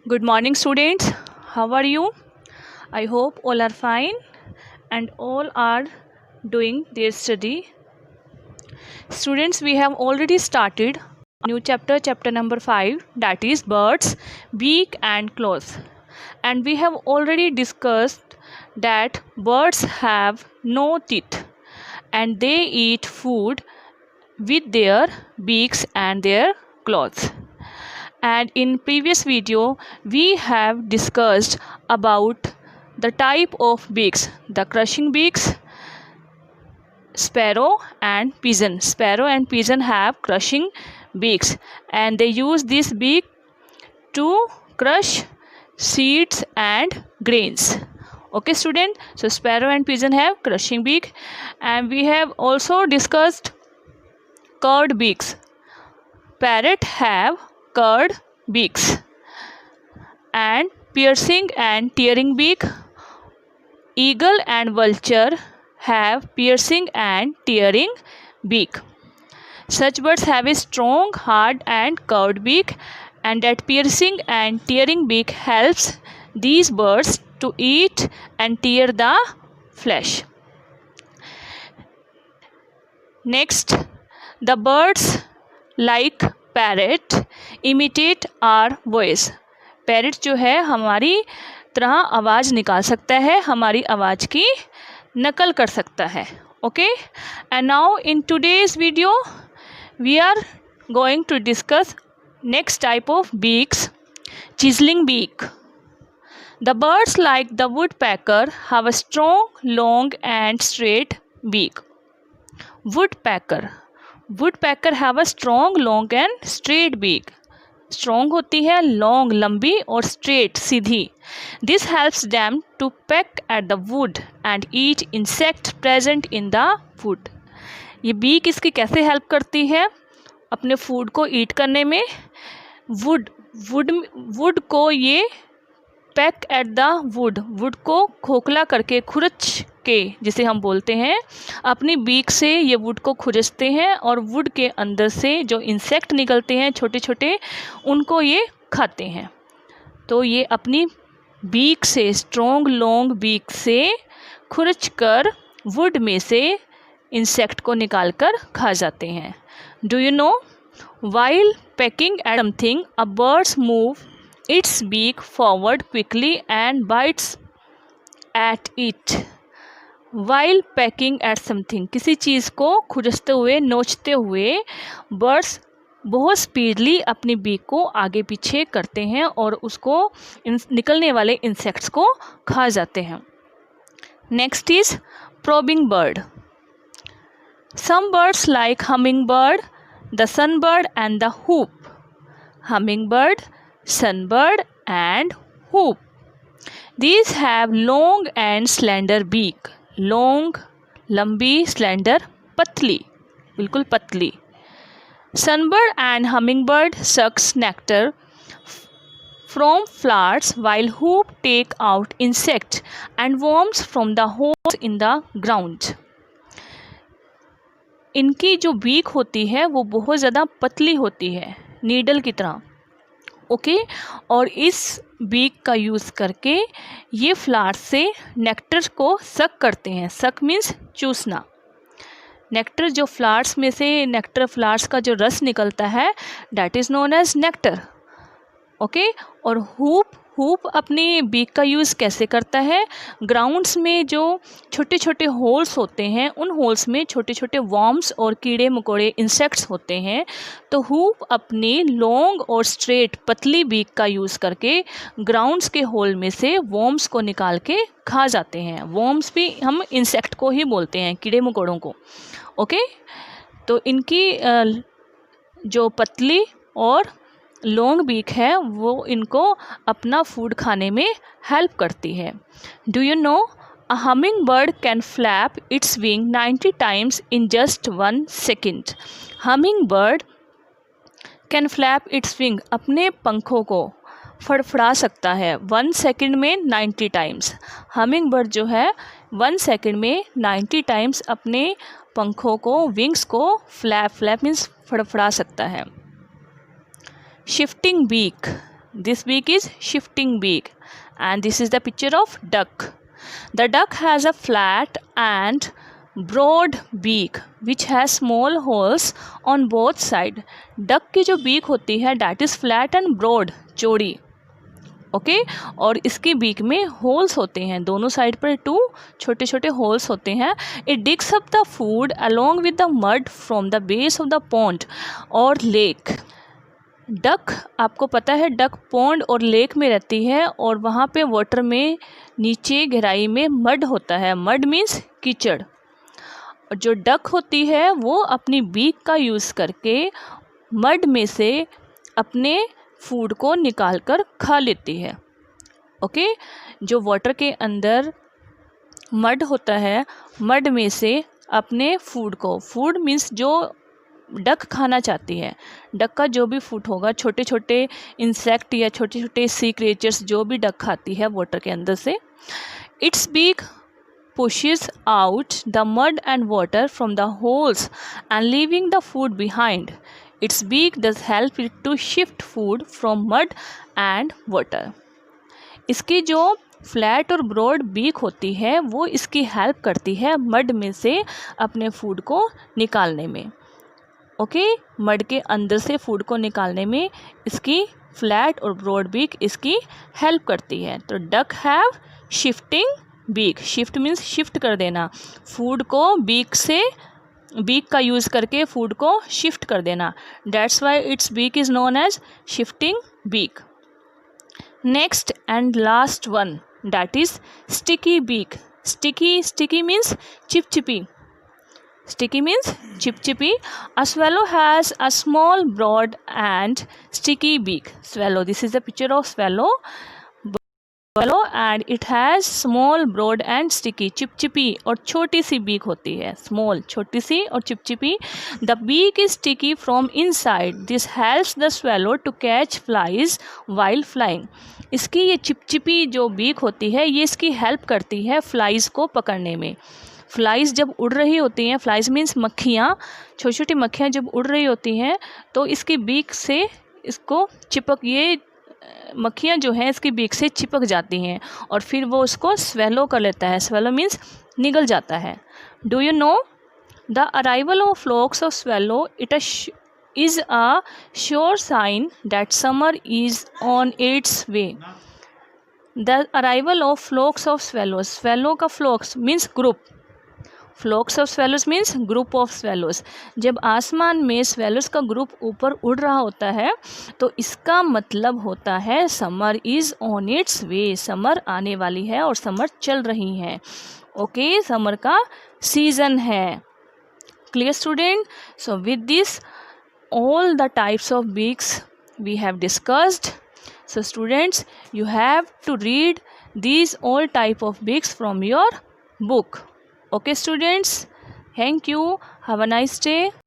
Good morning, students. How are you? I hope all are fine and all are doing their study. Students, we have already started a new chapter number 5, that is birds, beak and claws. And we have already discussed that birds have no teeth and they eat food with their beaks and their claws. And in previous video we have discussed about the type of beaks, the crushing beaks, sparrow and pigeon. Sparrow and pigeon have crushing beaks and they use this beak to crush seeds and grains. Okay student, so sparrow and pigeon have crushing beak. And we have also discussed curved beaks. Parrot have curved beaks and piercing and tearing beak. Eagle and vulture have piercing and tearing beak. Such birds have a strong, hard and curved beak, and that piercing and tearing beak helps these birds to eat and tear the flesh. Next, the birds like parrot imitate our voice. Parrot जो है हमारी तरह आवाज़ निकाल सकता है, हमारी आवाज़ की नकल कर सकता है. Okay, and now in today's video we are going to discuss next type of beaks, chiselling beak. The birds like the wood pecker have a strong, long and straight beak. Woodpecker have a strong, long and straight beak. Strong होती है, long लंबी और straight सीधी. This helps them to peck at the wood and eat insect present in the wood. ये beak इसकी कैसे help करती है अपने फूड को ईट करने में? वुड को ये पैक एट द वुड को खोखला करके, खुरच के जिसे हम बोलते हैं, अपनी बीक से ये वुड को खुरचते हैं और वुड के अंदर से जो इंसेक्ट निकलते हैं छोटे छोटे, उनको ये खाते हैं. तो ये अपनी बीक से, स्ट्रॉन्ग लॉन्ग बीक से खुरच कर वुड में से इंसेक्ट को निकाल कर खा जाते हैं. Do you know, while pecking at something a birds move its beak forward quickly and bites at it. While pecking at something, किसी चीज़ को खुरचते हुए, नोचते हुए बर्ड्स बहुत स्पीडली अपनी बीक को आगे पीछे करते हैं और उसको निकलने वाले इंसेक्ट्स को खा जाते हैं. Next is probing bird. Some birds like humming bird, the sunbird and the hoopoe. Humming bird, sunbird and hoop. These have long and slender beak. Long, लंबी, slender, पतली, बिल्कुल पतली. Sunbird and hummingbird sucks nectar from flowers while hoop take out insects and worms from the holes in the ground. इनकी जो beak होती है वो बहुत ज़्यादा पतली होती है, नीडल की तरह. ओके, और इस बीक का यूज़ करके ये फ्लावर्स से नेक्टर को सक करते हैं. सक मीन्स चूसना. नेक्टर जो फ्लावर्स में से, नेक्टर फ्लावर्स का जो रस निकलता है, that is known as nectar. Okay, और हूप अपनी बीक का यूज़ कैसे करता है? ग्राउंड्स में जो छोटे छोटे होल्स होते हैं, उन होल्स में छोटे छोटे वॉर्म्स और कीड़े मकोड़े, इंसेक्ट्स होते हैं. तो हूप अपनी लॉन्ग और स्ट्रेट पतली बीक का यूज़ करके ग्राउंड्स के होल में से वॉर्म्स को निकाल के खा जाते हैं. वॉर्म्स भी हम इंसेक्ट को ही बोलते हैं, कीड़े मकोड़ों को. ओके, तो इनकी जो पतली और लॉन्ग बीक है वो इनको अपना फूड खाने में हेल्प करती है. Do you no, a humming bird can flap it's wing 90 times in just 1 second. Humming bird can flap it's wing, अपने पंखों को फड़फड़ा सकता है 1 सेकेंड में 90 times. हमिंग बर्ड जो है 1 सेकेंड में 90 times अपने पंखों को, विंग्स को फ्लैप मीन्स फड़फड़ा सकता है. Shifting beak. This beak is shifting beak. And this is the picture of duck. The duck has a flat and broad beak which has small holes on both side. Duck की जो beak होती है that is flat and broad, चौड़ी. Okay और इसकी beak में holes होते हैं, दोनों साइड पर 2 छोटे छोटे होल्स होते हैं. It digs up the food along with the mud from the base of the pond और लेक. डक, आपको पता है डक पॉन्ड और लेक में रहती है और वहाँ पे वाटर में नीचे गहराई में मड होता है. मड मीन्स कीचड़. और जो डक होती है वो अपनी बीक का यूज़ करके मड में से अपने फूड को निकाल कर खा लेती है. ओके जो वाटर के अंदर मड होता है, मड में से अपने फूड को, फूड मीन्स जो डक खाना चाहती है, डक का जो भी फूड होगा, छोटे छोटे इंसेक्ट या छोटे छोटे सी क्रिएचर्स जो भी डक खाती है वाटर के अंदर से. Its beak pushes out the mud and water from the holes and leaving the food behind. Its beak does help it to shift food from mud and water. इसकी जो flat और broad beak होती है वो इसकी help करती है mud में से अपने फूड को निकालने में. ओके मड के अंदर से फूड को निकालने में इसकी फ्लैट और ब्रॉड बीक इसकी हेल्प करती है. तो duck have shifting beak. Shift means shift कर देना, फूड को बीक से, बीक का यूज़ करके फूड को शिफ्ट कर देना. That's why its beak is known as shifting beak. Next and last one that is sticky beak. Sticky means चिपचिपी. Sticky means chipchippy. A swallow has a small, broad and sticky beak. Swallow. This is a picture of swallow. And it has small, broad and sticky. चिपचिपी और छोटी सी beak होती है. Small, छोटी सी और चिपचिपी. The beak is sticky from inside. This helps the swallow to catch flies while flying. इसकी ये चिपचिपी जो बीक होती है ये इसकी हेल्प करती है फ्लाइज को पकड़ने में. फ्लाइज जब उड़ रही होती हैं, फ्लाइज मीन्स मक्खियाँ, छोटी छोटी मक्खियाँ जब उड़ रही होती हैं तो इसकी बीक से इसको चिपक, ये मक्खियाँ जो हैं इसकी बीक से चिपक जाती हैं और फिर वो उसको स्वेलो कर लेता है. स्वेलो मीन्स निगल जाता है. Do you know the arrival of flocks of swallow it is a sure sign that summer is on its way. The arrival of flocks of swallow. Swallow का flocks means group. Flocks of swallows means group of swallows. जब आसमान में swallows का group ऊपर उड़ रहा होता है तो इसका मतलब होता है summer is on its way. Summer आने वाली है और समर चल रही है. ओके समर का सीजन है. Clear student? So with this all the types of beaks we have discussed. So students, you have to read these all type of beaks from your book. Okay students, thank you, have a nice day.